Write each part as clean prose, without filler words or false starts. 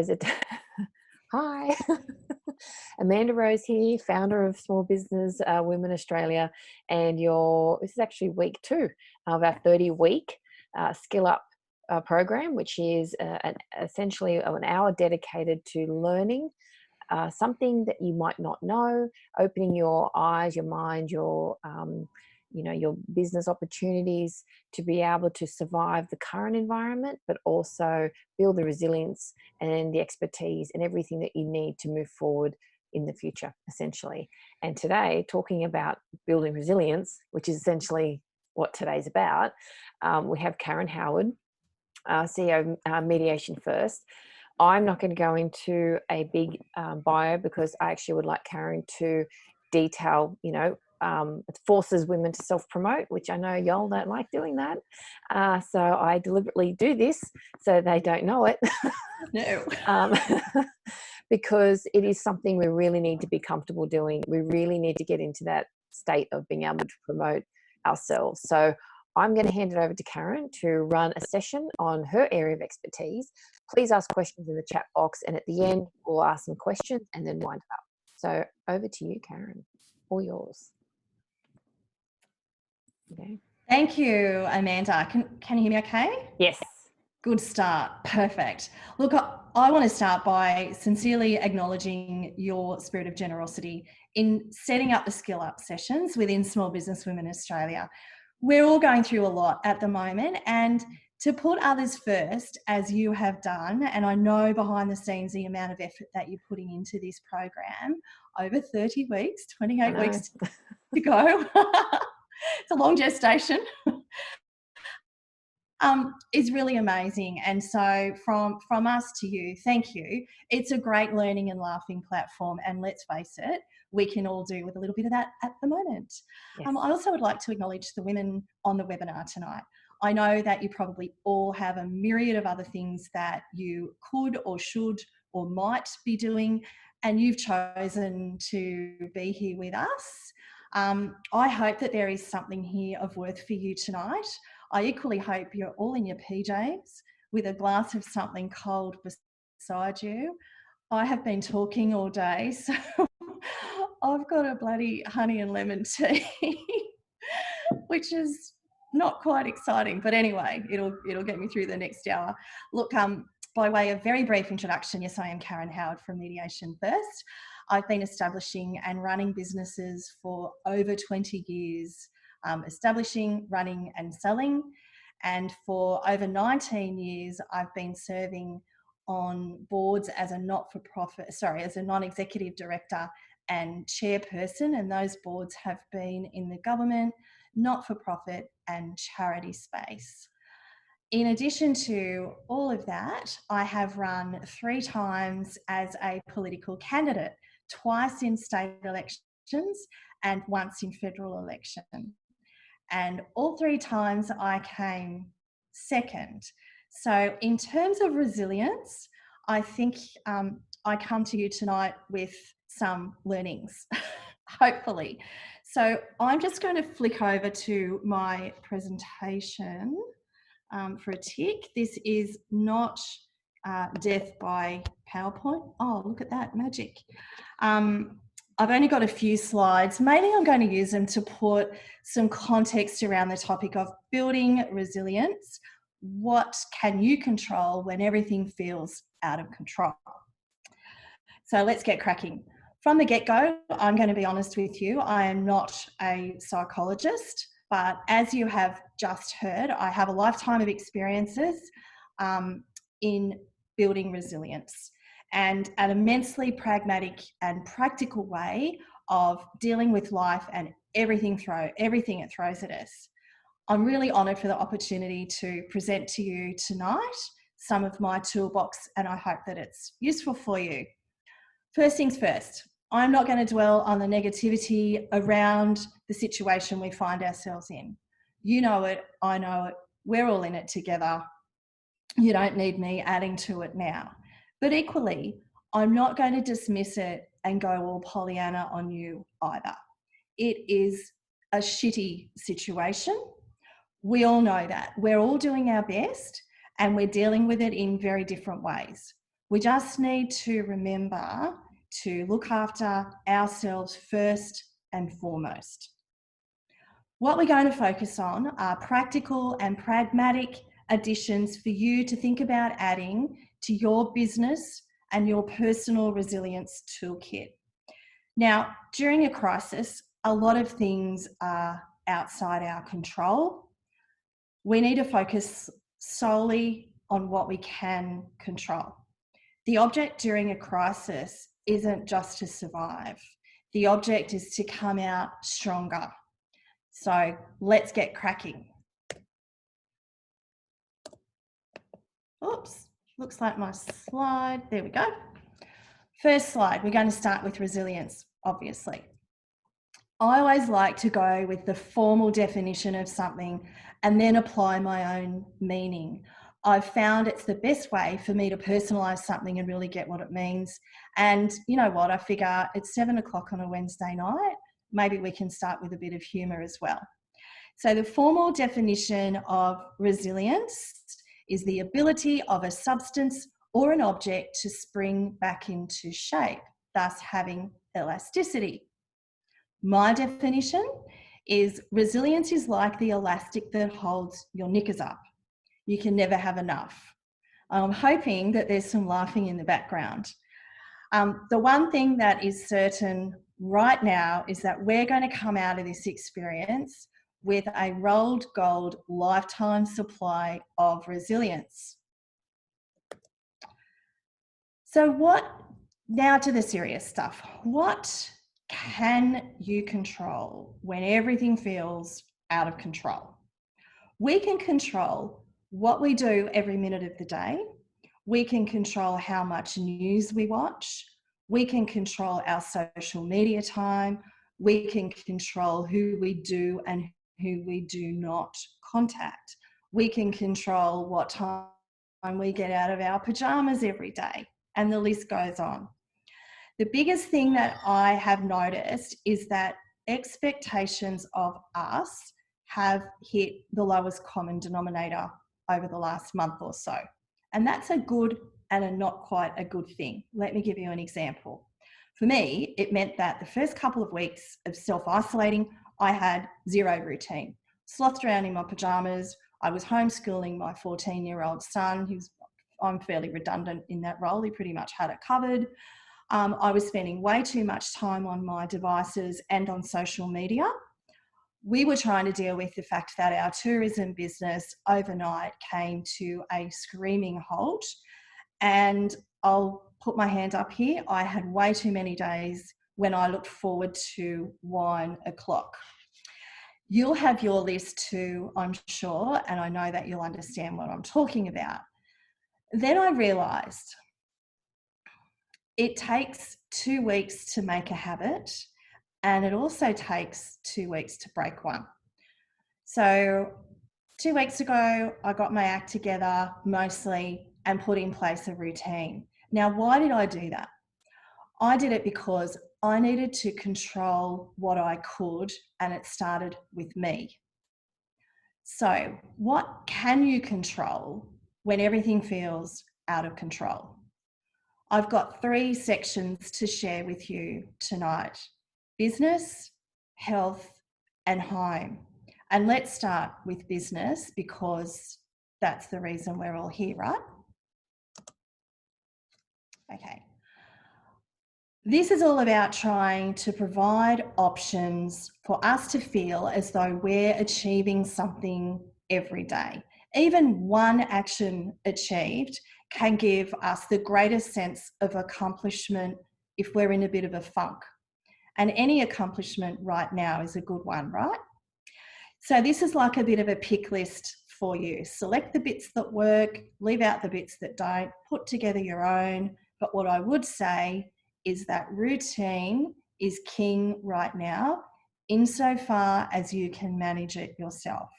Is it? Hi, Amanda Rose here, founder of Small Business Women Australia, and this is actually week 2 of our 30-week Skill Up program, which is essentially an hour dedicated to learning something that you might not know, opening your eyes, your mind, your business opportunities to be able to survive the current environment, but also build the resilience and the expertise and everything that you need to move forward in the future, essentially. And today, talking about building resilience, which is essentially what today's about, we have Karen Howard, CEO of Mediation First. I'm not going to go into a big bio because I actually would like Karen to detail, it forces women to self-promote, which I know y'all don't like doing that. So I deliberately do this so they don't know it. No. Because it is something we really need to be comfortable doing. We really need to get into that state of being able to promote ourselves. So I'm going to hand it over to Karen to run a session on her area of expertise. Please ask questions in the chat box, and at the end, we'll ask some questions and then wind up. So over to you, Karen. All yours. Okay. Thank you, Amanda. Can you hear me okay? Yes. Good start. Perfect. Look, I want to start by sincerely acknowledging your spirit of generosity in setting up the Skill Up sessions within Small Business Women Australia. We're all going through a lot at the moment, and to put others first, as you have done, and I know behind the scenes the amount of effort that you're putting into this program, over 30 weeks, 28 weeks to go. It's a long gestation. Is really amazing. And so from us to you, thank you. It's a great learning and laughing platform, and let's face it, we can all do with a little bit of that at the moment. Yes. I also would like to acknowledge the women on the webinar tonight. I know that you probably all have a myriad of other things that you could or should or might be doing, and you've chosen to be here with us. I hope that there is something here of worth for you tonight. I equally hope you're all in your PJs with a glass of something cold beside you. I have been talking all day, so I've got a bloody honey and lemon tea, which is not quite exciting, but anyway, it'll get me through the next hour. Look, by way of very brief introduction, yes, I am Karen Howard from Mediation First. I've been establishing and running businesses for over 20 years, establishing, running and selling. And for over 19 years, I've been serving on boards as a non-executive director and chairperson. And those boards have been in the government, not-for-profit and charity space. In addition to all of that, I have run 3 times as a political candidate, twice in state elections and once in federal election. And all 3 times I came second. So in terms of resilience, I think I come to you tonight with some learnings, hopefully. So I'm just going to flick over to my presentation for a tick. This is not death by PowerPoint. Oh, look at that, magic. I've only got a few slides. Mainly I'm going to use them to put some context around the topic of building resilience. What can you control when everything feels out of control? So let's get cracking. From the get-go, I'm going to be honest with you, I am not a psychologist, but as you have just heard, I have a lifetime of experiences in building resilience and an immensely pragmatic and practical way of dealing with life and everything it throws at us. I'm really honoured for the opportunity to present to you tonight some of my toolbox, and I hope that it's useful for you. First things first, I'm not going to dwell on the negativity around the situation we find ourselves in. You know it, I know it, we're all in it together. You don't need me adding to it now. But equally, I'm not going to dismiss it and go all Pollyanna on you either. It is a shitty situation. We all know that. We're all doing our best and we're dealing with it in very different ways. We just need to remember to look after ourselves first and foremost. What we're going to focus on are practical and pragmatic additions for you to think about adding to your business and your personal resilience toolkit. Now, during a crisis, a lot of things are outside our control. We need to focus solely on what we can control. The object during a crisis isn't just to survive. The object is to come out stronger. So let's get cracking. Oops, looks like my slide. There we go. First slide, we're going to start with resilience, obviously. I always like to go with the formal definition of something and then apply my own meaning. I've found it's the best way for me to personalise something and really get what it means. And you know what, I figure it's 7 o'clock on a Wednesday night. Maybe we can start with a bit of humour as well. So the formal definition of resilience is the ability of a substance or an object to spring back into shape, thus having elasticity. My definition is resilience is like the elastic that holds your knickers up. You can never have enough. I'm hoping that there's some laughing in the background. The one thing that is certain right now is that we're going to come out of this experience with a rolled gold lifetime supply of resilience. So now to the serious stuff. What can you control when everything feels out of control? We can control what we do every minute of the day. We can control how much news we watch. We can control our social media time. We can control who we do and who we do not contact. We can control what time we get out of our pajamas every day, and the list goes on. The biggest thing that I have noticed is that expectations of us have hit the lowest common denominator over the last month or so. And that's a good and a not quite a good thing. Let me give you an example. For me, it meant that the first couple of weeks of self-isolating, I had zero routine. Slothed around in my pajamas. I was homeschooling my 14-year-old son. I'm fairly redundant in that role. He pretty much had it covered. I was spending way too much time on my devices and on social media. We were trying to deal with the fact that our tourism business overnight came to a screaming halt. And I'll put my hand up here. I had way too many days when I looked forward to wine o'clock. You'll have your list too, I'm sure, and I know that you'll understand what I'm talking about. Then I realised it takes 2 weeks to make a habit, and it also takes 2 weeks to break one. So 2 weeks ago, I got my act together mostly and put in place a routine. Now, why did I do that? I did it because I needed to control what I could, and it started with me. So what can you control when everything feels out of control? I've got 3 sections to share with you tonight: business, health, and home. And let's start with business because that's the reason we're all here, right? Okay. This is all about trying to provide options for us to feel as though we're achieving something every day. Even one action achieved can give us the greatest sense of accomplishment if we're in a bit of a funk. And any accomplishment right now is a good one, right? So this is like a bit of a pick list for you. Select the bits that work, leave out the bits that don't, put together your own. But what I would say is that routine is king right now, insofar as you can manage it yourself.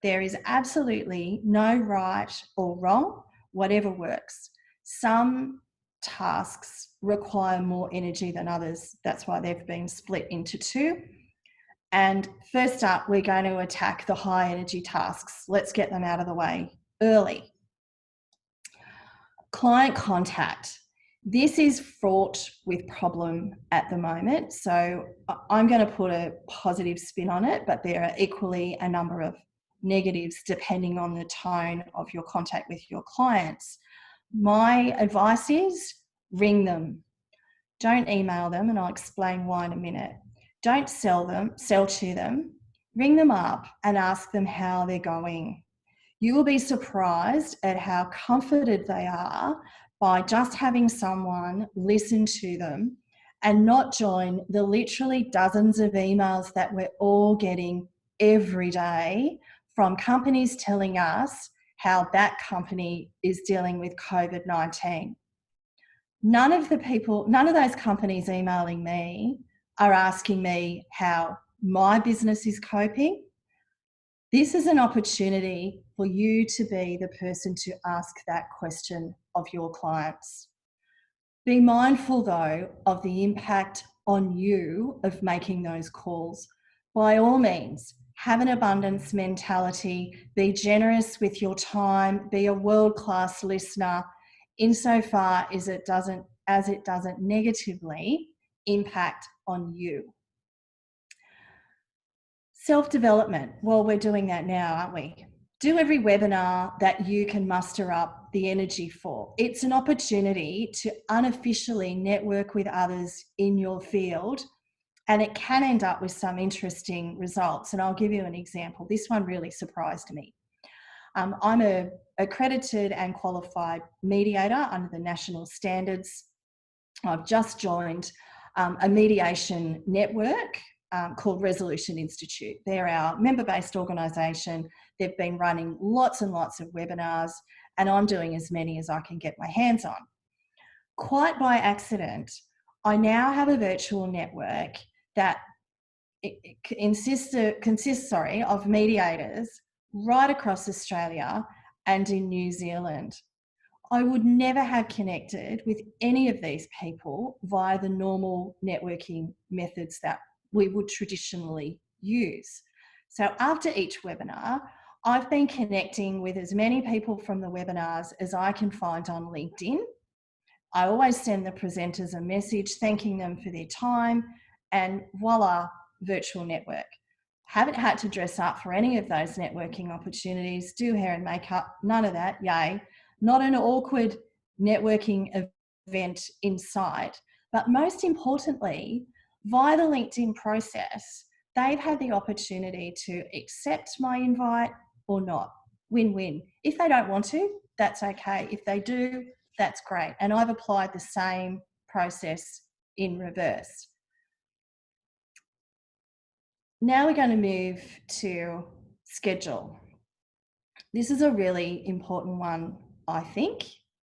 There is absolutely no right or wrong, whatever works. Some tasks require more energy than others. That's why they've been split into 2. And first up, we're going to attack the high energy tasks. Let's get them out of the way early. Client contact. This is fraught with problem at the moment. So I'm going to put a positive spin on it, but there are equally a number of negatives depending on the tone of your contact with your clients. My advice is ring them. Don't email them, and I'll explain why in a minute. Don't sell to them. Ring them up and ask them how they're going. You will be surprised at how comforted they are by just having someone listen to them and not join the literally dozens of emails that we're all getting every day from companies telling us how that company is dealing with COVID-19. None of those companies emailing me are asking me how my business is coping. This is an opportunity for you to be the person to ask that question of your clients. Be mindful, though, of the impact on you of making those calls. By all means, have an abundance mentality, be generous with your time, be a world-class listener, insofar as it doesn't negatively impact on you. Self-development. Well, we're doing that now, aren't we? Do every webinar that you can muster up the energy for. It's an opportunity to unofficially network with others in your field, and it can end up with some interesting results. And I'll give you an example. This one really surprised me. I'm an accredited and qualified mediator under the national standards. I've just joined a mediation network called Resolution Institute. They're our member-based organisation. They've been running lots and lots of webinars, and I'm doing as many as I can get my hands on. Quite by accident, I now have a virtual network that consists of mediators right across Australia and in New Zealand. I would never have connected with any of these people via the normal networking methods that we would traditionally use. So after each webinar, I've been connecting with as many people from the webinars as I can find on LinkedIn. I always send the presenters a message thanking them for their time, and voila, virtual network. Haven't had to dress up for any of those networking opportunities, do hair and makeup, none of that, yay. Not an awkward networking event in sight, but most importantly, via the LinkedIn process, they've had the opportunity to accept my invite or not. Win-win. If they don't want to, that's okay. If they do, that's great. And I've applied the same process in reverse. Now we're going to move to schedule. This is a really important one, I think,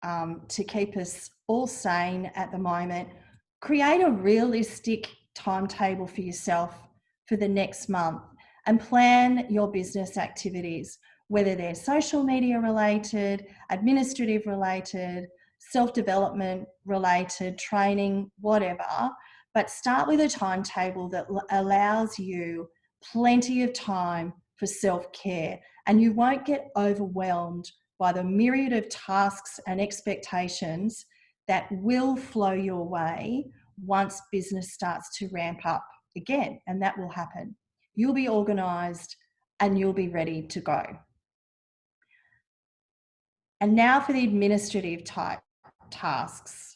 to keep us all sane at the moment. Create a realistic timetable for yourself for the next month and plan your business activities, whether they're social media related, administrative related, self-development related, training, whatever. But start with a timetable that allows you plenty of time for self-care, and you won't get overwhelmed by the myriad of tasks and expectations that will flow your way once business starts to ramp up again, and that will happen. You'll be organised and you'll be ready to go. And now for the administrative type tasks.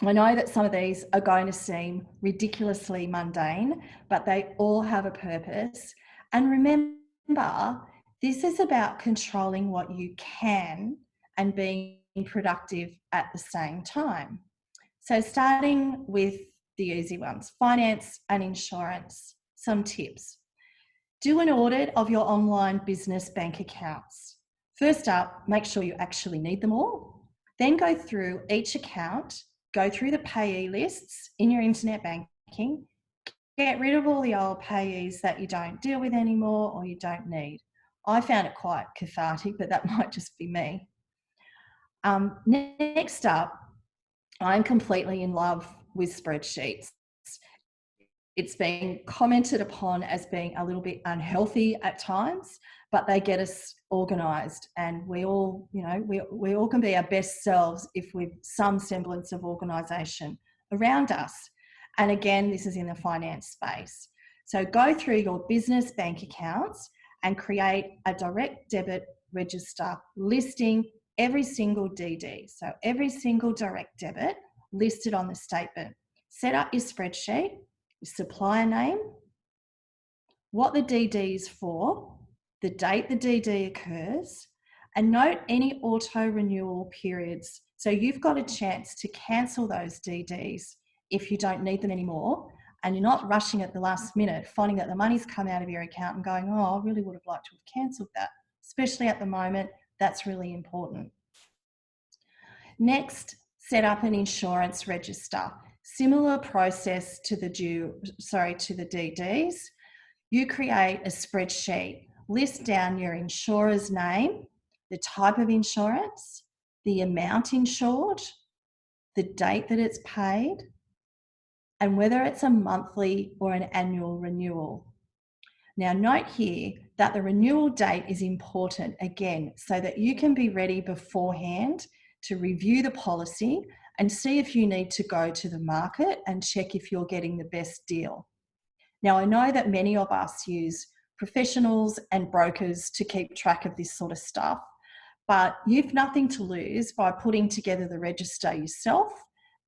I know that some of these are going to seem ridiculously mundane, but they all have a purpose. And remember, this is about controlling what you can and being productive at the same time. So starting with the easy ones, finance and insurance, some tips. Do an audit of your online business bank accounts. First up, make sure you actually need them all. Then go through each account, go through the payee lists in your internet banking, get rid of all the old payees that you don't deal with anymore or you don't need. I found it quite cathartic, but that might just be me. Next up, I'm completely in love with spreadsheets. It's been commented upon as being a little bit unhealthy at times, but they get us organised, and we all, you know, we all can be our best selves if we've some semblance of organisation around us. And again, this is in the finance space. So go through your business bank accounts and create a direct debit register listing every single DD. So every single direct debit listed on the statement. Set up your spreadsheet, your supplier name, what the DD is for, the date the DD occurs, and note any auto renewal periods. So you've got a chance to cancel those DDs if you don't need them anymore, and you're not rushing at the last minute, finding that the money's come out of your account and going, oh, I really would have liked to have cancelled that. Especially at the moment, that's really important. Next, set up an insurance register. Similar process to the DDs. You create a spreadsheet, list down your insurer's name, the type of insurance, the amount insured, the date that it's paid, and whether it's a monthly or an annual renewal. Now, note here that the renewal date is important, again, so that you can be ready beforehand to review the policy and see if you need to go to the market and check if you're getting the best deal. Now, I know that many of us use professionals and brokers to keep track of this sort of stuff, but you've nothing to lose by putting together the register yourself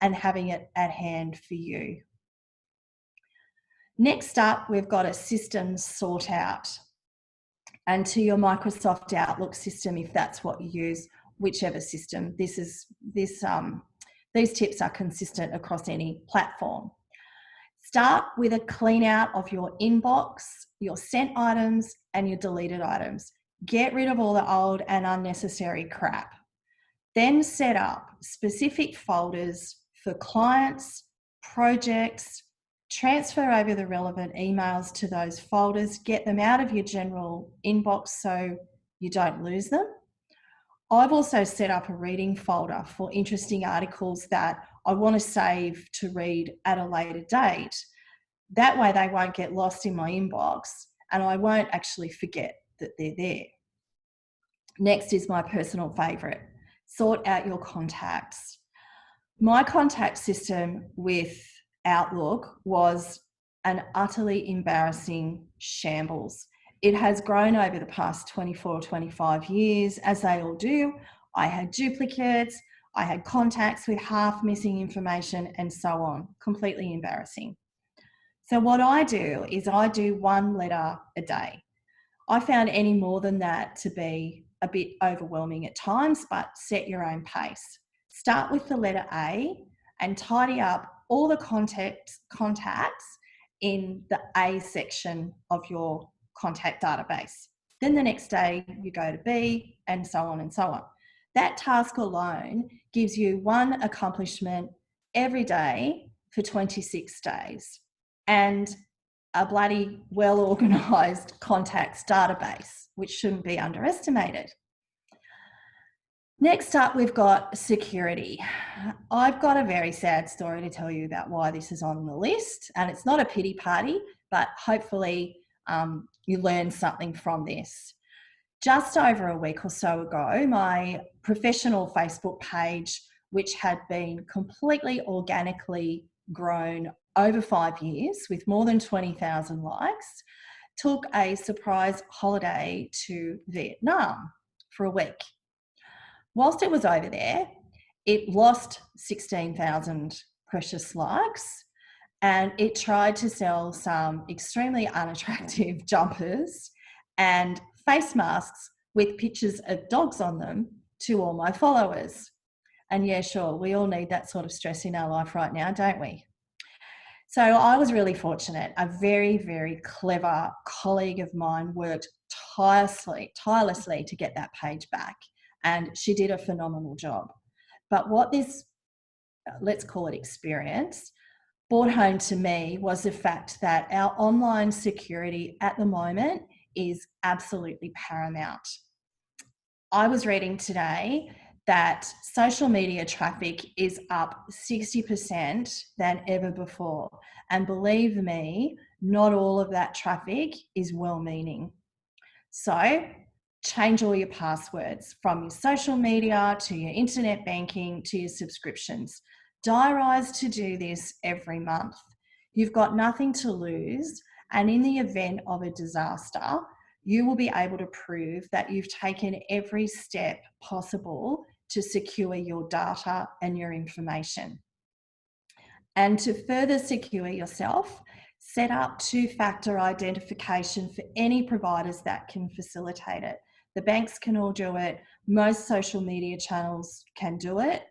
and having it at hand for you. Next up, we've got a system sort out. And to your Microsoft Outlook system, if that's what you use, whichever system, these tips are consistent across any platform. Start with a clean out of your inbox, your sent items, and your deleted items. Get rid of all the old and unnecessary crap. Then set up specific folders for clients, projects, transfer over the relevant emails to those folders, get them out of your general inbox so you don't lose them. I've also set up a reading folder for interesting articles that I want to save to read at a later date. That way they won't get lost in my inbox and I won't actually forget that they're there. Next is my personal favourite. Sort out your contacts. My contact system with Outlook was an utterly embarrassing shambles. It has grown over the past 24 or 25 years, as they all do. I had duplicates, I had contacts with half missing information and so on. Completely embarrassing. So what I do is I do one letter a day. I found any more than that to be a bit overwhelming at times, but set your own pace. Start with the letter A and tidy up all the contacts in the A section of your contact database. Then the next day you go to B and so on and so on. That task alone gives you one accomplishment every day for 26 days and a bloody well-organised contacts database, which shouldn't be underestimated. Next up, we've got security. I've got a very sad story to tell you about why this is on the list, and it's not a pity party, but hopefully you learn something from this. Just over a week or so ago, my professional Facebook page, which had been completely organically grown over 5 years with more than 20,000 likes, took a surprise holiday to Vietnam for a week. Whilst it was over there, it lost 16,000 precious likes and it tried to sell some extremely unattractive jumpers and face masks with pictures of dogs on them to all my followers. And yeah, sure, we all need that sort of stress in our life right now, don't we? So I was really fortunate. A very, very clever colleague of mine worked tirelessly to get that page back. And she did a phenomenal job. But what this, let's call it experience, brought home to me was the fact that our online security at the moment is absolutely paramount. I was reading today that social media traffic is up 60% than ever before. And believe me, not all of that traffic is well-meaning. So Change all your passwords from your social media to your internet banking to your subscriptions. Diarise to do this every month. You've got nothing to lose, and in the event of a disaster, you will be able to prove that you've taken every step possible to secure your data and your information. And to further secure yourself, set up two-factor identification for any providers that can facilitate it. The banks can all do it. Most social media channels can do it.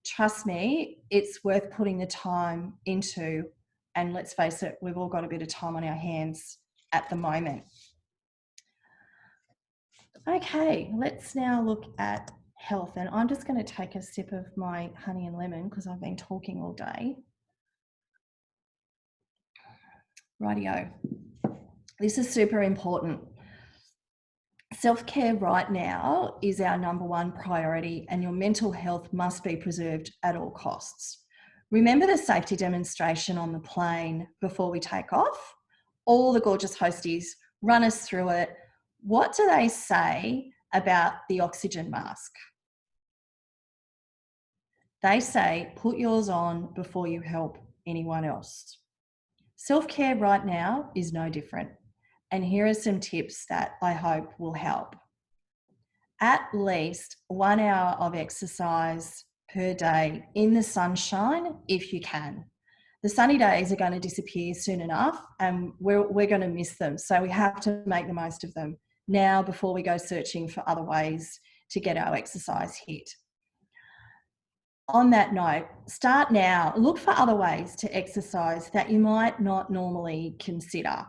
Trust me, it's worth putting the time into. And let's face it, we've all got a bit of time on our hands at the moment. Okay, let's now look at health. And I'm just going to take a sip of my honey and lemon because I've been talking all day. Rightio. This is super important. Self-care right now is our number one priority, and your mental health must be preserved at all costs. Remember the safety demonstration on the plane before we take off? All the gorgeous hosties run us through it. What do they say about the oxygen mask? They say, put yours on before you help anyone else. Self-care right now is no different. And here are some tips that I hope will help. At least 1 hour of exercise per day in the sunshine if you can. The sunny days are going to disappear soon enough, and we're going to miss them. So we have to make the most of them now before we go searching for other ways to get our exercise hit. On that note, start now. Look for other ways to exercise that you might not normally consider.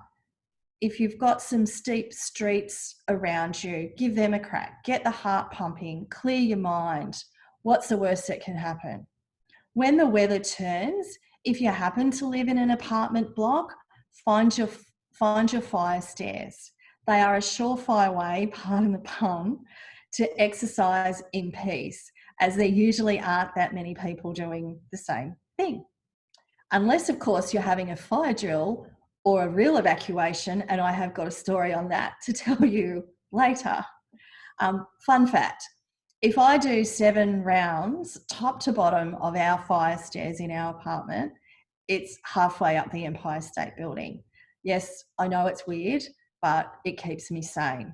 If you've got some steep streets around you, give them a crack. Get the heart pumping, clear your mind. What's the worst that can happen? When the weather turns, if you happen to live in an apartment block, find your fire stairs. They are a surefire way, pardon the pun, to exercise in peace, as there usually aren't that many people doing the same thing. Unless, of course, you're having a fire drill or a real evacuation, and I have got a story on that to tell you later. Fun fact, if I do 7 rounds, top to bottom, of our fire stairs in our apartment, it's halfway up the Empire State Building. Yes, I know it's weird, but it keeps me sane.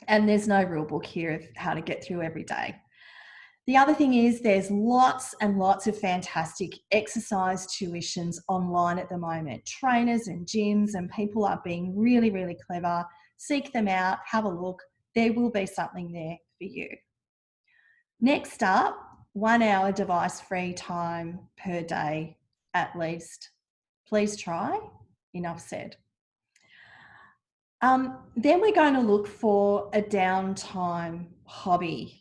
And there's no rule book here of how to get through every day. The other thing is there's lots and lots of fantastic exercise tuitions online at the moment. Trainers and gyms, and people are being really, really clever. Seek them out, have a look. There will be something there for you. Next up, 1 hour device-free time per day at least. Please try. Enough said. Then we're going to look for a downtime hobby.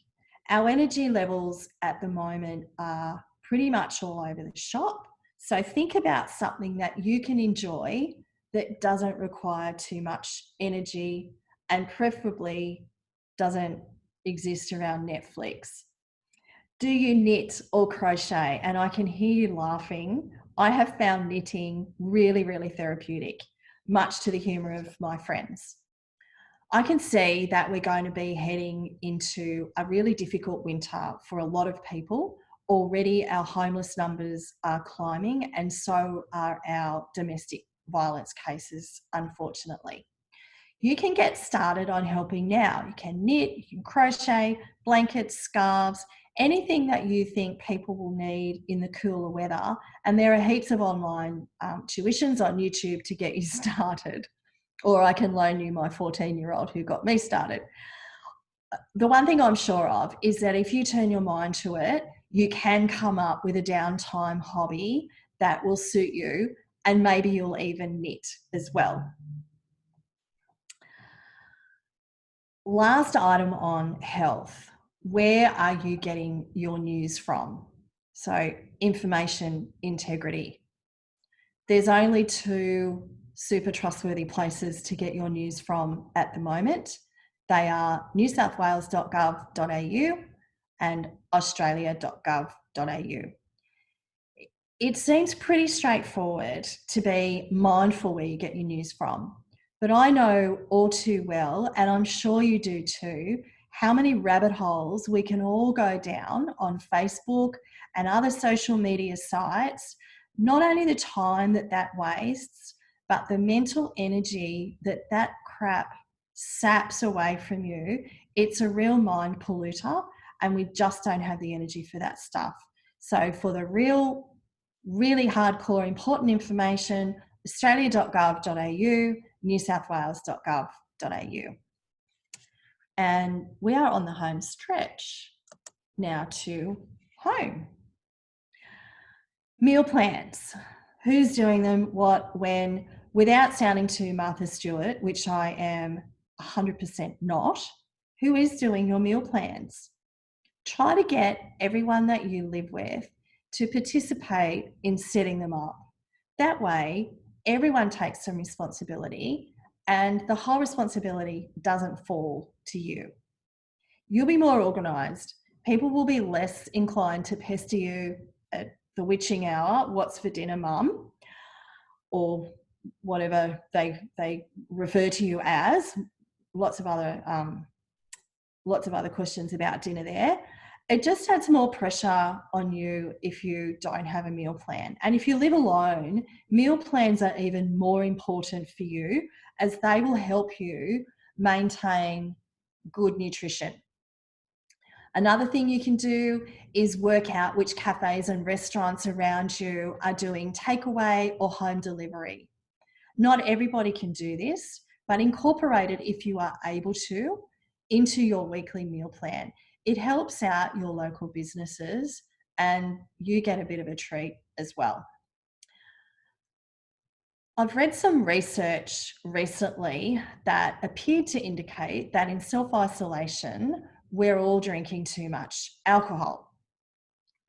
Our energy levels at the moment are pretty much all over the shop. So think about something that you can enjoy that doesn't require too much energy and preferably doesn't exist around Netflix. Do you knit or crochet? And I can hear you laughing. I have found knitting really, really therapeutic, much to the humour of my friends. I can see that we're going to be heading into a really difficult winter for a lot of people. Already our homeless numbers are climbing, and so are our domestic violence cases, unfortunately. You can get started on helping now. You can knit, you can crochet, blankets, scarves, anything that you think people will need in the cooler weather. And there are heaps of online tuitions on YouTube to get you started. Or I can loan you my 14-year-old who got me started. The one thing I'm sure of is that if you turn your mind to it, you can come up with a downtime hobby that will suit you, and maybe you'll even knit as well. Last item on health. Where are you getting your news from? So, information integrity. There's only 2 super trustworthy places to get your news from at the moment. They are newsouthwales.gov.au and australia.gov.au. It seems pretty straightforward to be mindful where you get your news from. But I know all too well, and I'm sure you do too, how many rabbit holes we can all go down on Facebook and other social media sites. Not only the time that that wastes, but the mental energy that that crap saps away from you. It's a real mind polluter, and we just don't have the energy for that stuff. So for the real, really hardcore important information, australia.gov.au, newsouthwales.gov.au. And we are on the home stretch now to home. Meal plans. Who's doing them, what, when, without sounding too Martha Stewart, which I am 100% not. Who is doing your meal plans? Try to get everyone that you live with to participate in setting them up. That way, everyone takes some responsibility and the whole responsibility doesn't fall to you. You'll be more organised. People will be less inclined to pester you at the witching hour, what's for dinner, mum, or whatever they refer to you as. Lots of other questions about dinner there. It just adds more pressure on you if you don't have a meal plan. And if you live alone, meal plans are even more important for you, as they will help you maintain good nutrition. Another thing you can do is work out which cafes and restaurants around you are doing takeaway or home delivery. Not everybody can do this, but incorporate it if you are able to into your weekly meal plan. It helps out your local businesses and you get a bit of a treat as well. I've read some research recently that appeared to indicate that in self-isolation, we're all drinking too much alcohol.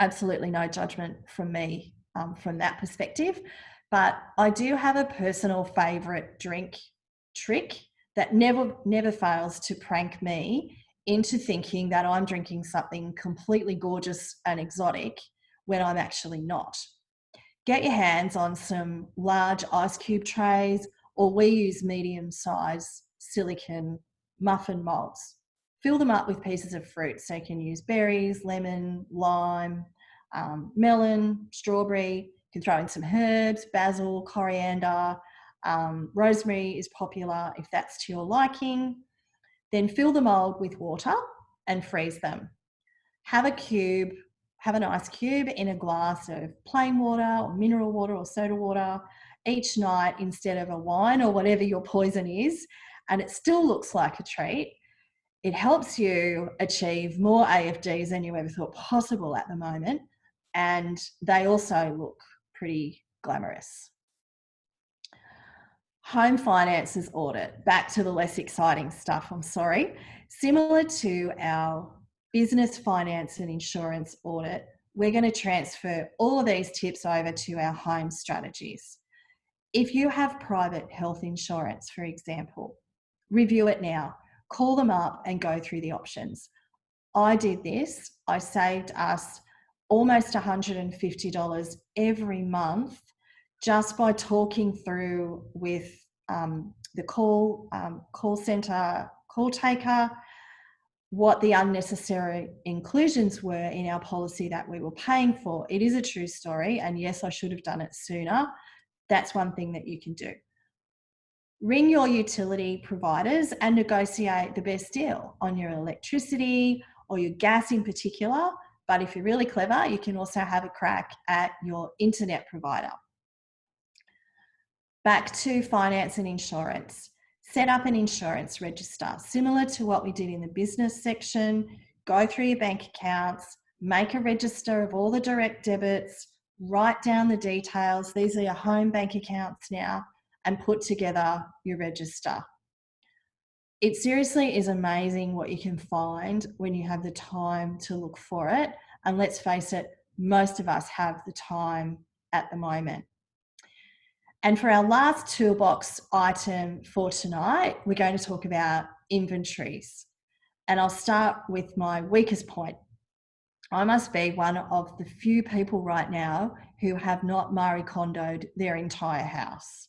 Absolutely no judgment from me from that perspective, but I do have a personal favourite drink trick that never fails to prank me into thinking that I'm drinking something completely gorgeous and exotic when I'm actually not. Get your hands on some large ice cube trays, or we use medium-sized silicone muffin molds. Fill them up with pieces of fruit, so you can use berries, lemon, lime, melon, strawberry. You can throw in some herbs, basil, coriander, rosemary is popular if that's to your liking. Then fill the mold with water and freeze them. Have an ice cube in a glass of plain water or mineral water or soda water each night instead of a wine or whatever your poison is, and it still looks like a treat. It helps you achieve more AFDs than you ever thought possible at the moment, and they also look pretty glamorous. Home finances audit. Back to the less exciting stuff, I'm sorry. Similar to our business finance and insurance audit, we're going to transfer all of these tips over to our home strategies. If you have private health insurance, for example, review it now. Call them up and go through the options. I did this. I saved us almost $150 every month just by talking through with the call center call taker what the unnecessary inclusions were in our policy that we were paying for. It is a true story, and yes, I should have done it sooner. That's one thing that you can do. Ring your utility providers and negotiate the best deal on your electricity or your gas in particular. But if you're really clever, you can also have a crack at your internet provider. Back to finance and insurance. Set up an insurance register, similar to what we did in the business section. Go through your bank accounts, make a register of all the direct debits, write down the details. These are your home bank accounts now, and put together your register. It seriously is amazing what you can find when you have the time to look for it. And let's face it, most of us have the time at the moment. And for our last toolbox item for tonight, we're going to talk about inventories. And I'll start with my weakest point. I must be one of the few people right now who have not Marie Kondo'd their entire house.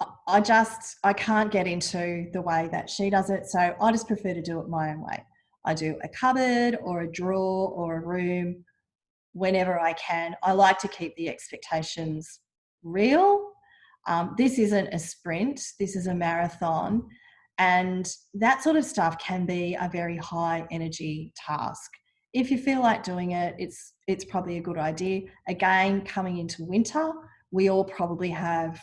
I can't get into the way that she does it. So I just prefer to do it my own way. I do a cupboard or a drawer or a room whenever I can. I like to keep the expectations real. This isn't a sprint, this is a marathon. And that sort of stuff can be a very high energy task. If you feel like doing it, it's probably a good idea. Again, coming into winter, we all probably have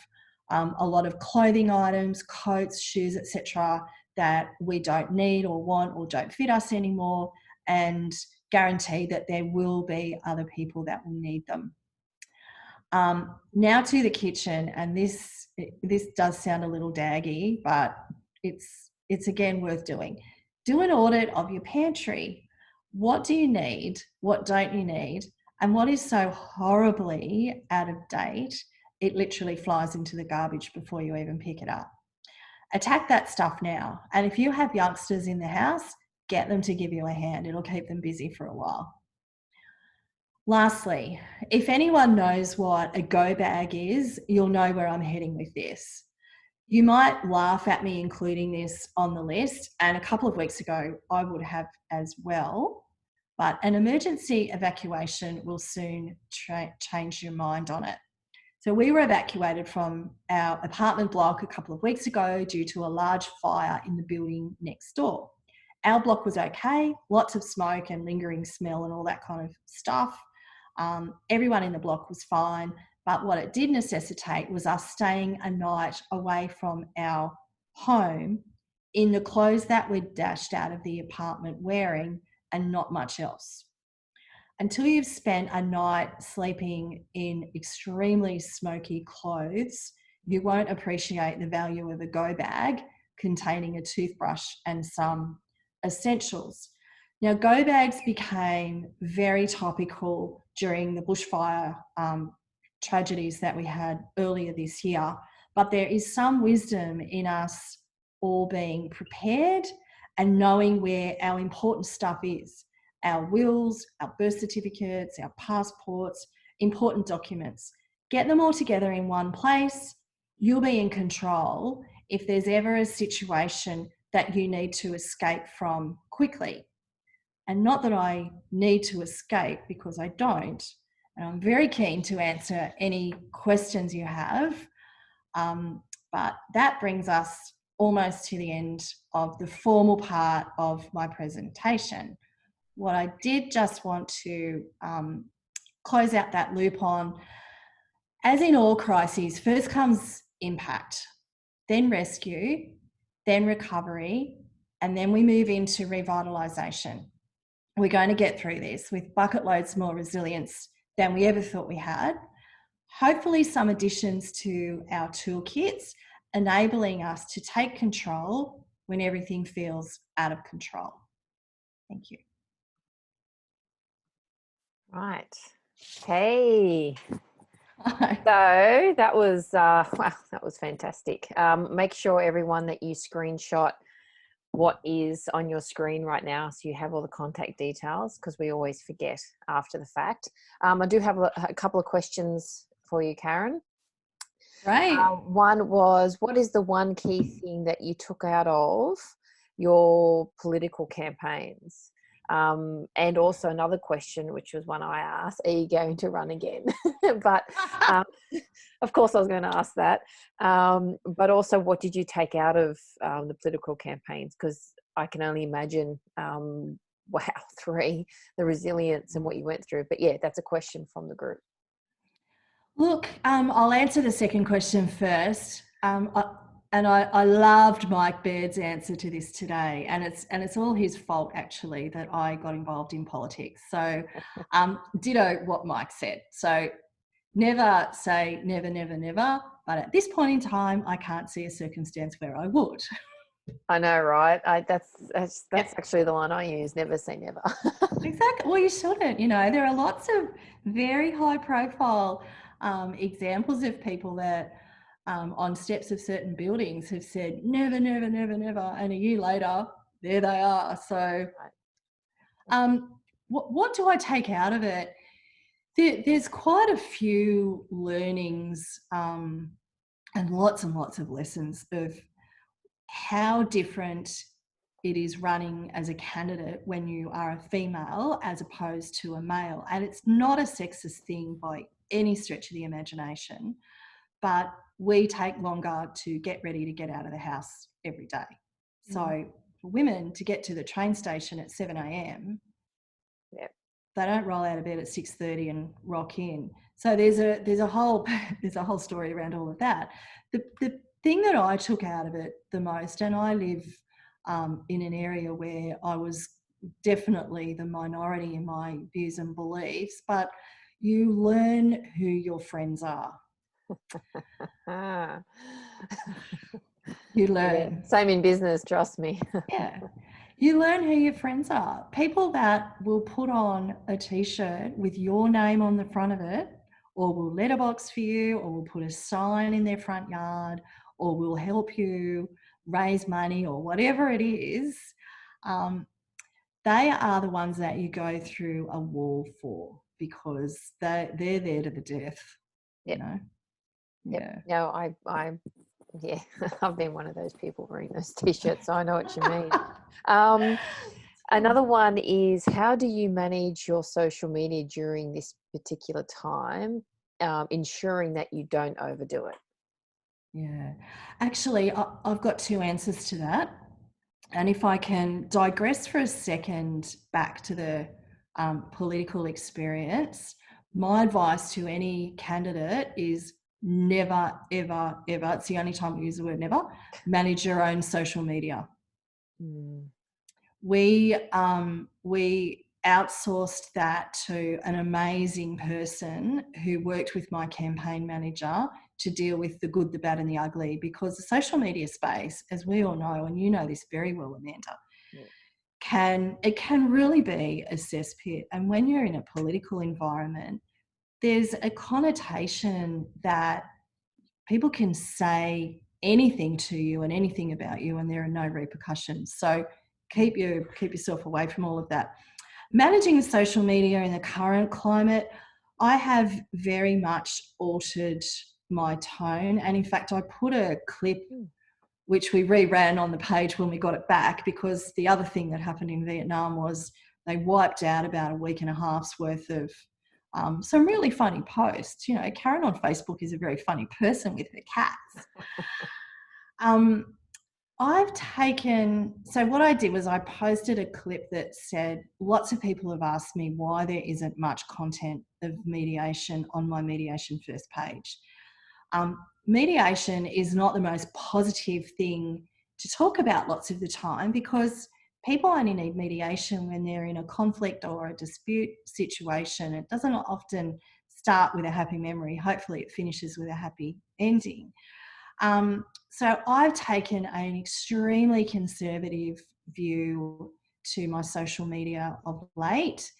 a lot of clothing items, coats, shoes, etc., that we don't need or want or don't fit us anymore, and guarantee that there will be other people that will need them. Now to the kitchen, and this does sound a little daggy, but it's again worth doing. Do an audit of your pantry. What do you need? What don't you need? And what is so horribly out of date, it literally flies into the garbage before you even pick it up. Attack that stuff now. And if you have youngsters in the house, get them to give you a hand. It'll keep them busy for a while. Lastly, if anyone knows what a go bag is, you'll know where I'm heading with this. You might laugh at me including this on the list, and a couple of weeks ago I would have as well, but an emergency evacuation will soon change your mind on it. So we were evacuated from our apartment block a couple of weeks ago due to a large fire in the building next door. Our block was okay, lots of smoke and lingering smell and all that kind of stuff. Everyone in the block was fine, but what it did necessitate was us staying a night away from our home in the clothes that we'd dashed out of the apartment wearing and not much else. Until you've spent a night sleeping in extremely smoky clothes, you won't appreciate the value of a go bag containing a toothbrush and some essentials. Now, go bags became very topical during the bushfire tragedies that we had earlier this year, but there is some wisdom in us all being prepared and knowing where our important stuff is. Our wills, our birth certificates, our passports, important documents. Get them all together in one place. You'll be in control if there's ever a situation that you need to escape from quickly. And not that I need to escape, because I don't. And I'm very keen to answer any questions you have. But that brings us almost to the end of the formal part of my presentation. What I did just want to close out that loop on, as in all crises, first comes impact, then rescue, then recovery, and then we move into revitalisation. We're going to get through this with bucket loads more resilience than we ever thought we had. Hopefully some additions to our toolkits, enabling us to take control when everything feels out of control. Thank you. Right. Hey. So that was wow, that was fantastic. Make sure everyone that you screenshot what is on your screen right now, so you have all the contact details, because we always forget after the fact. I do have a couple of questions for you, Karen. Right. One was, what is the one key thing that you took out of your political campaigns? And also another question, which was one I asked, are you going to run again? But of course I was going to ask that. But also, what did you take out of the political campaigns? Because I can only imagine, wow, the resilience and what you went through. But yeah, that's a question from the group. Look, I'll answer the second question first. I loved Mike Baird's answer to this today, and it's all his fault actually that I got involved in politics. So, ditto what Mike said. So, never say never, never, never. But at this point in time, I can't see a circumstance where I would. I know, right? That's Yep. actually the one I use. Never say never. Exactly. Well, you shouldn't. You know, there are lots of very high-profile examples of people that on steps of certain buildings have said never, never, never, never, and a year later, there they are. So, what do I take out of it? There's quite a few learnings and lots of lessons of how different it is running as a candidate when you are a female as opposed to a male. And it's not a sexist thing by any stretch of the imagination, but we take longer to get ready to get out of the house every day. Mm. So for women to get to the train station at 7 a.m., Yep. they don't roll out of bed at 6:30 and rock in. So there's a whole there's a whole story around all of that. The thing that I took out of it the most, and I live in an area where I was definitely the minority in my views and beliefs, but you learn who your friends are. Ah. You Yeah. learn. Same in business, trust me. Yeah. You learn who your friends are. People that will put on a t-shirt with your name on the front of it, or will letterbox for you, or will put a sign in their front yard, or will help you raise money, or whatever it is, um, they are the ones that you go through a wall for, because they're there to the death, you Yep. know? Yep. Yeah. No, yeah, I've been one of those people wearing those t-shirts, so I know what you mean. Um, Another one is, how do you manage your social media during this particular time, ensuring that you don't overdo it? Yeah. Actually, I've got two answers to that. And if I can digress for a second back to the political experience, my advice to any candidate is never, ever, ever, it's the only time we use the word never, manage your own social media. Mm. We outsourced that to an amazing person who worked with my campaign manager to deal with the good, the bad, and the ugly. Because the social media space, as we all know, and you know this very well, Amanda, Yeah. can really be a cesspit. And when you're in a political environment, there's a connotation that people can say anything to you and anything about you, and there are no repercussions. So Mm. keep yourself away from all of that. Managing social media in the current climate, I have very much altered my tone. And in fact, I put a clip Mm. which we reran on the page when we got it back, because the other thing that happened in Vietnam was they wiped out about a week and a half's worth of some really funny posts. You know, Karen on Facebook is a very funny person with her cats. Um, so what I did was I posted a clip that said, lots of people have asked me why there isn't much content of mediation on my Mediation first page. Mediation is not the most positive thing to talk about lots of the time, because people only need mediation when they're in a conflict or a dispute situation. It doesn't often start with a happy memory. Hopefully it finishes with a happy ending. So I've taken an extremely conservative view to my social media of late,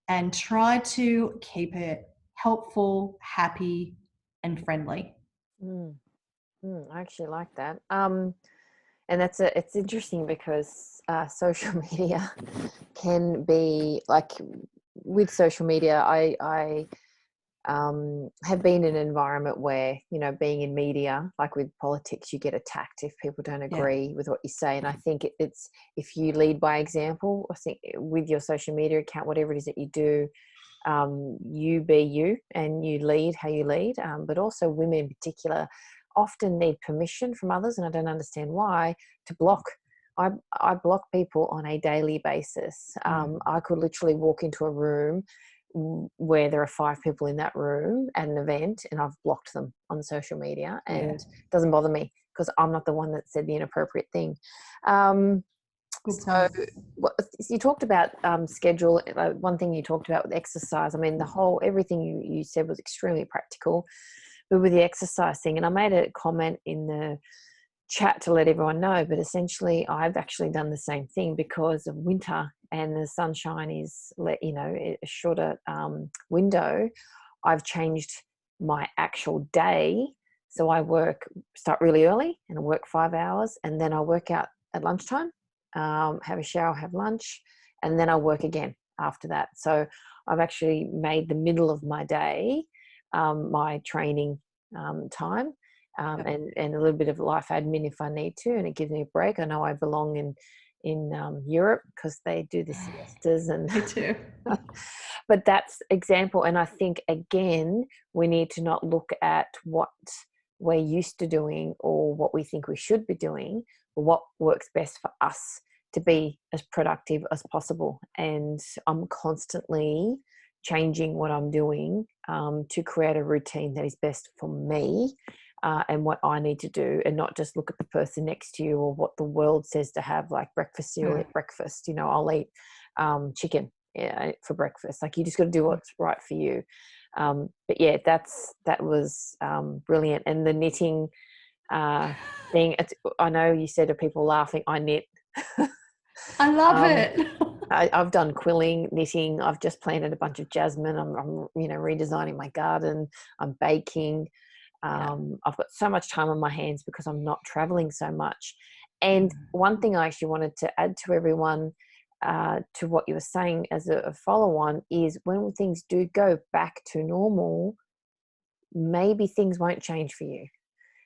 and tried to keep it helpful, happy, and friendly. Mm. I actually like that. And it's interesting because social media can be like, with social media, I have been in an environment where, being in media, like with politics, you get attacked if people don't Yeah. agree with what you say. And I think it's, if you lead by example, I think with your social media account, whatever it is that you do, you be you and you lead how you lead. But also women in particular often need permission from others, and I don't understand why, to block. I block people on a daily basis. I could literally walk into a room where there are 5 people in that room at an event, and I've blocked them on social media, and Yeah. it doesn't bother me because I'm not the one that said the inappropriate thing. Um, Good so point. you talked about schedule. One thing you talked about with exercise, I mean, everything you said was extremely practical, but with the exercise thing, and I made a comment in the chat to let everyone know, but essentially I've actually done the same thing because of winter and the sunshine is, a shorter window. I've changed my actual day. So I start really early and I work 5 hours, and then I work out at lunchtime, have a shower, have lunch, and then I work again after that. So I've actually made the middle of my day my training time. Yep. and a little bit of life admin if I need to, and it gives me a break. I know I belong in Europe because they do the siestas and They do. but that's example. And I think again we need to not look at what we're used to doing or what we think we should be doing, but what works best for us to be as productive as possible. And I'm constantly changing what I'm doing to create a routine that is best for me and what I need to do, and not just look at the person next to you or what the world says to have, like breakfast, you'll eat breakfast, I'll eat chicken for breakfast. Like, you just got to do what's right for you. But yeah, that was brilliant. And the knitting thing, I know you said to people laughing, I knit. I love um, it. I've done quilling, knitting. I've just planted a bunch of jasmine. I'm redesigning my garden. I'm baking. Yeah. I've got so much time on my hands because I'm not traveling so much. And one thing I actually wanted to add to everyone, to what you were saying as a follow-on, is when things do go back to normal, maybe things won't change for you.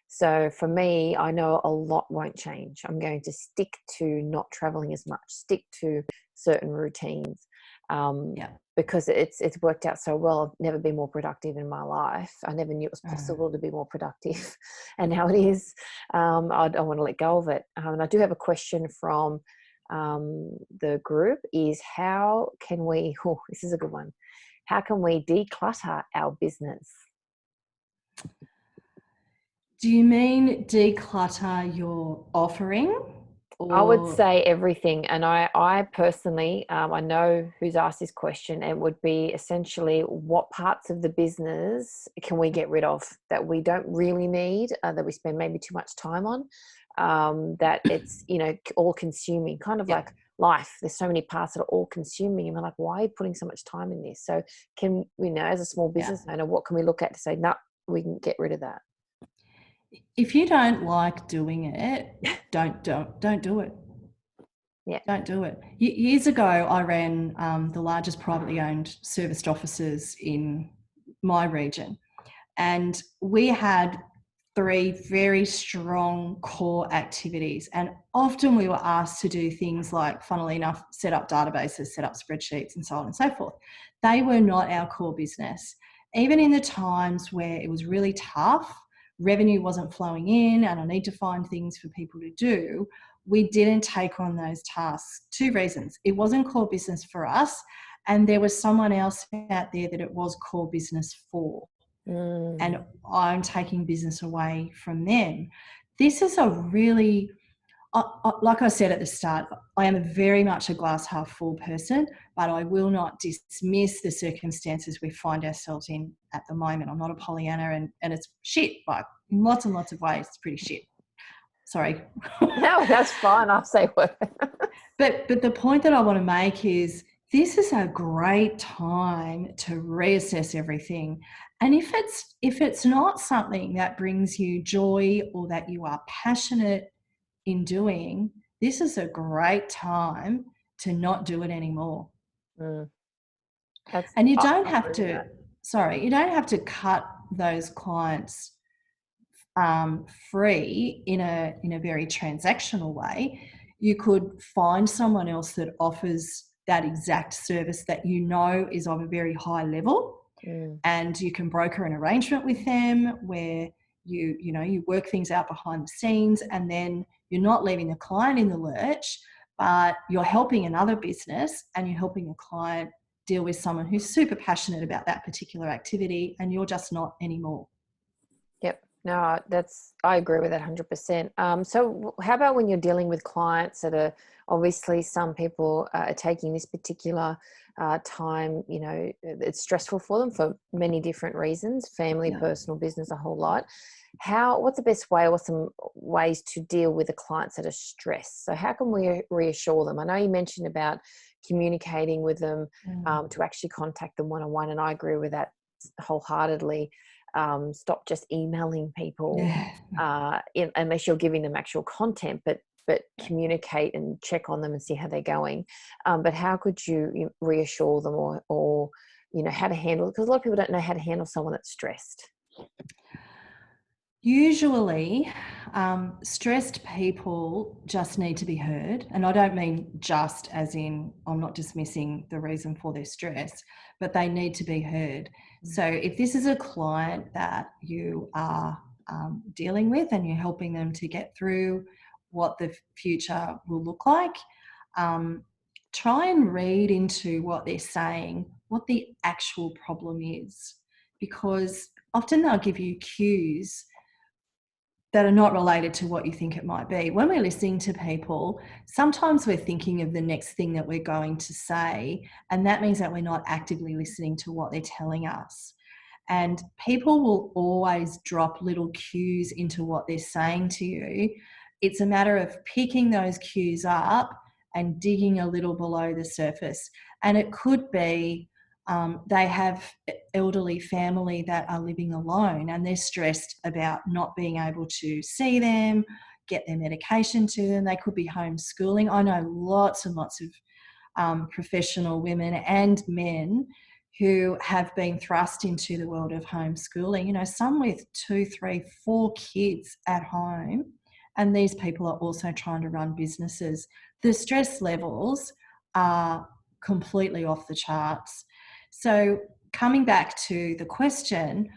So for me, I know a lot won't change. I'm going to stick to not traveling as much, stick to certain routines, Yeah. because it's worked out so well. I've never been more productive in my life. I never knew it was possible to be more productive, and now it is. I don't want to let go of it. And I do have a question from the group: is how can we? Oh, this is a good one. How can we declutter our business? Do you mean declutter your offering, I would or say everything. And I personally, I know who's asked this question, and would be essentially, what parts of the business can we get rid of that we don't really need, that we spend maybe too much time on, that it's, all consuming, kind of yeah, like life. There's so many parts that are all consuming, and we're like, why are you putting so much time in this? So can, as a small yeah. business owner, what can we look at to say, no, we can get rid of that? If you don't like doing it, don't do it. Yeah. Don't do it. Years ago, I ran the largest privately owned serviced offices in my region, and we had three very strong core activities. And often we were asked to do things like, funnily enough, set up databases, set up spreadsheets, and so on and so forth. They were not our core business. Even in the times where it was really tough, revenue wasn't flowing in, and I need to find things for people to do, we didn't take on those tasks. Two reasons: it wasn't core business for us, and there was someone else out there that it was core business for. And I'm taking business away from them. This is a really, like I said at the start, I am very much a glass half full person, but I will not dismiss the circumstances we find ourselves in at the moment. I'm not a Pollyanna, and it's shit, like in lots and lots of ways, it's pretty shit. Sorry. No, that's fine. I'll say what. But the point that I want to make is, this is a great time to reassess everything. And if it's not something that brings you joy or that you are passionate in doing, this is a great time to not do it anymore. Mm, that's, And you I don't have agree with to, that. you don't have to cut those clients free in a very transactional way. You could find someone else that offers that exact service that is of a very high level, and you can broker an arrangement with them where you work things out behind the scenes, and then you're not leaving the client in the lurch, but you're helping another business and you're helping a client deal with someone who's super passionate about that particular activity, and you're just not anymore. Yep. No, I agree with that 100%. So how about when you're dealing with clients that are, obviously some people are taking this particular time, it's stressful for them for many different reasons, family, Yeah. personal, business, a whole lot. What's the best way, or some ways to deal with the clients that are stressed? So how can we reassure them? I know you mentioned about communicating with them, to actually contact them one-on-one, and I agree with that wholeheartedly. Stop just emailing people, Yeah. unless you're giving them actual content, but communicate and check on them and see how they're going. But how could you reassure them, or how to handle it? Because a lot of people don't know how to handle someone that's stressed. Usually, stressed people just need to be heard. And I don't mean just as in I'm not dismissing the reason for their stress, but they need to be heard. So if this is a client that you are dealing with and you're helping them to get through what the future will look like, try and read into what they're saying, what the actual problem is, because often they'll give you cues that are not related to what you think it might be. When we're listening to people, sometimes we're thinking of the next thing that we're going to say, and that means that we're not actively listening to what they're telling us. And people will always drop little cues into what they're saying to you. It's a matter of picking those cues up and digging a little below the surface. And it could be they have elderly family that are living alone and they're stressed about not being able to see them, get their medication to them. They could be homeschooling. I know lots and lots of professional women and men who have been thrust into the world of homeschooling, you know, some with 2, 3, 4 kids at home. And these people are also trying to run businesses. The stress levels are completely off the charts. So coming back to the question,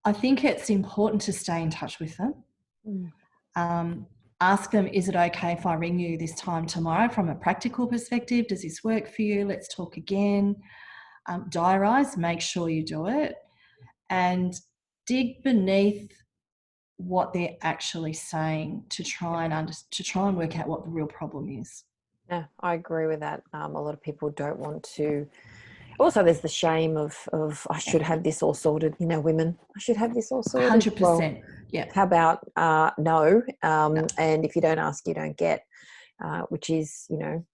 I think it's important to stay in touch with them. Ask them, is it okay if I ring you this time tomorrow from a practical perspective? Does this work for you? Let's talk again. Diarise, make sure you do it, and dig beneath what they're actually saying to try and work out what the real problem is. Yeah, I agree with that. A lot of people don't want to. Also, there's the shame of I should have this all sorted. You know, women, I should have this all sorted. 100%. Well, Yeah. how about no? And if you don't ask, you don't get, which is, you know,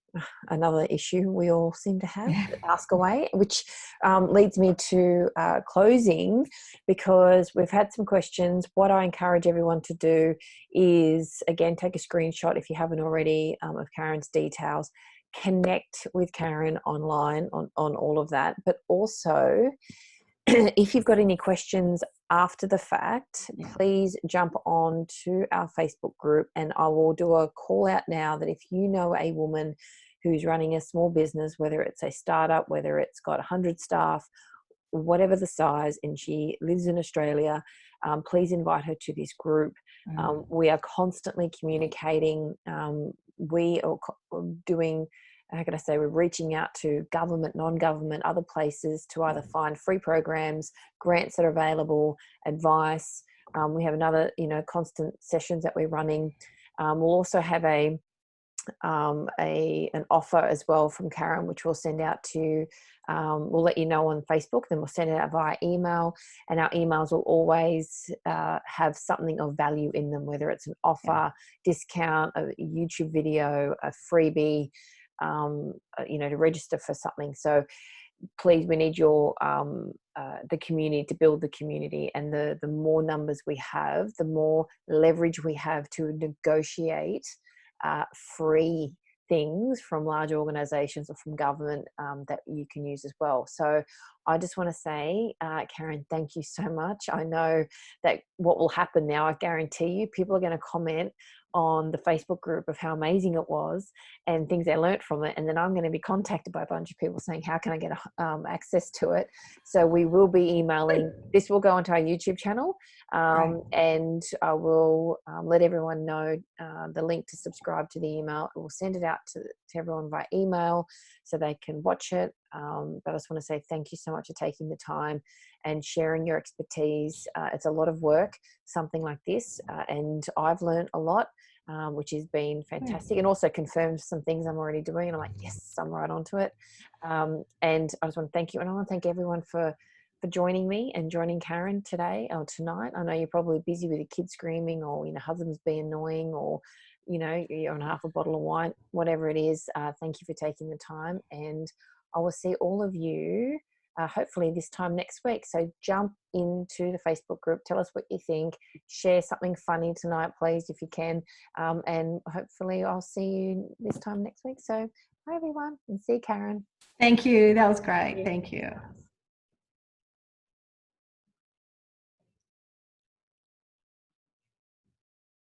another issue we all seem to have. Yeah. Ask away, which leads me to closing, because we've had some questions. What I encourage everyone to do is, again, take a screenshot if you haven't already of Karen's details. Connect with Karen online on all of that, but also if you've got any questions after the fact, please jump on to our Facebook group, and I will do a call out now that if you know a woman who's running a small business, whether it's a startup, whether it's got 100 staff, whatever the size, and she lives in Australia, please invite her to this group. We are constantly communicating. We are doing, how can I say, we're reaching out to government, non-government, other places to either find free programs, grants that are available, advice. We have another, you know, constant sessions that we're running. We'll also have an offer as well from Karen, which we'll send out to, we'll let you know on Facebook, then we'll send it out via email, and our emails will always have something of value in them, whether it's an offer, discount, a YouTube video, a freebie, you know, to register for something. So please, we need your the community to build the community, and the more numbers we have, the more leverage we have to negotiate free things from large organizations or from government that you can use as well. So I just want to say, Karen, thank you so much. I know that what will happen now, I guarantee you, people are going to comment on the Facebook group of how amazing it was and things they learnt from it. And then I'm going to be contacted by a bunch of people saying, how can I get access to it? So we will be emailing. This will go onto our YouTube channel, and I will let everyone know the link to subscribe to the email. We'll send it out to everyone via email so they can watch it. But I just want to say thank you so much for taking the time and sharing your expertise. It's a lot of work, something like this, and I've learned a lot, which has been fantastic, and also confirms some things I'm already doing, and I'm like, yes, I'm right onto it. And I just want to thank you, and I want to thank everyone for joining me and joining Karen today or tonight. I know you're probably busy with your kids screaming, or, you know, husband's being annoying, or, you know, you're on half a bottle of wine, whatever it is. Thank you for taking the time, and I will see all of you hopefully this time next week. So jump into the Facebook group, tell us what you think, share something funny tonight, please, if you can, and hopefully I'll see you this time next week. So bye everyone, and see you, Karen. Thank you. That was great. Thank you.